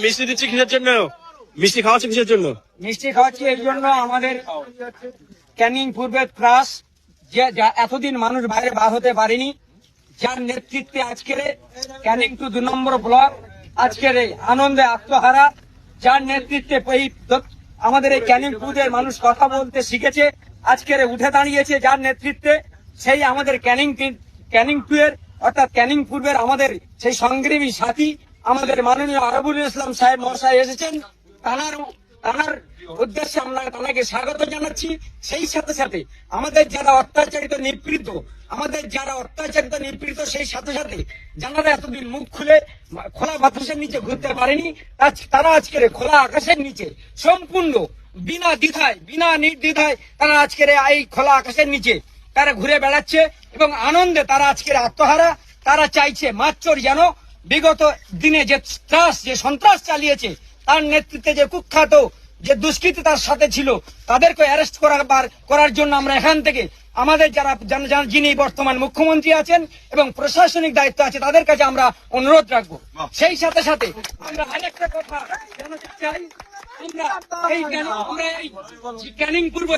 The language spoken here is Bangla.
মিষ্টি দিচ্ছি কিসের জন্য? মিষ্টি খাওয়াচ্ছি কিসের জন্য? মিষ্টি খাওয়াচ্ছি এই জন্য, আমাদের ক্যানিং পূর্বের ত্রাস যে এতদিন মানুষ বাইরে বার হতে পারেনি, যার নেতৃত্বে আজকের ক্যানিং টু 2 নম্বর ব্লক আজকের এই আনন্দে আত্মহারা, যার নেতৃত্বে এই আমাদের এই ক্যানিং পূর্বের মানুষ কথা বলতে শিখেছে, আজকের উঠে দাঁড়িয়েছে যার নেতৃত্বে, সেই আমাদের ক্যানিং টু এর অর্থাৎ ক্যানিং পূর্বের আমাদের সেই সংগ্রামী সাথী আমাদের মাননীয় আরবুল ইসলাম সাহেব মহাশয় এসেছেন। তার উদ্দেশ্যে আমরা তাকে স্বাগত জানাচ্ছি। সেই সাথে সাথে আমাদের যারা অত্যাচারিত নিপীড়িত সেই সাথে সাথে যারা এতদিন মুখ খুলে খোলা বাতাসের নিচে ঘুরতে পারেনি, তারা আজকের খোলা আকাশের নিচে সম্পূর্ণ বিনা নির্দ্বিধায় তারা আজকের এই খোলা আকাশের নিচে তারা ঘুরে বেড়াচ্ছে এবং আনন্দে তারা আজকের আত্মহারা। তারা চাইছে মাত্র যেন বিগত দিনে যে সন্ত্রাস চালিয়েছে, তার নেতৃত্বে যে কুখ্যাত যে দুষ্কৃতী তার সাথে ছিল, তাদেরকে অ্যারেস্ট করার জন্য আমরা এখান থেকে আমাদের যিনি বর্তমান মুখ্যমন্ত্রী আছেন এবং প্রশাসনিক দায়িত্ব আছে তাদের কাছে আমরা অনুরোধ রাখবো। সেই সাথে সাথে আমরা আরেকটা কথা জানাতে চাই, আমরা এই ক্যানিং পূর্ব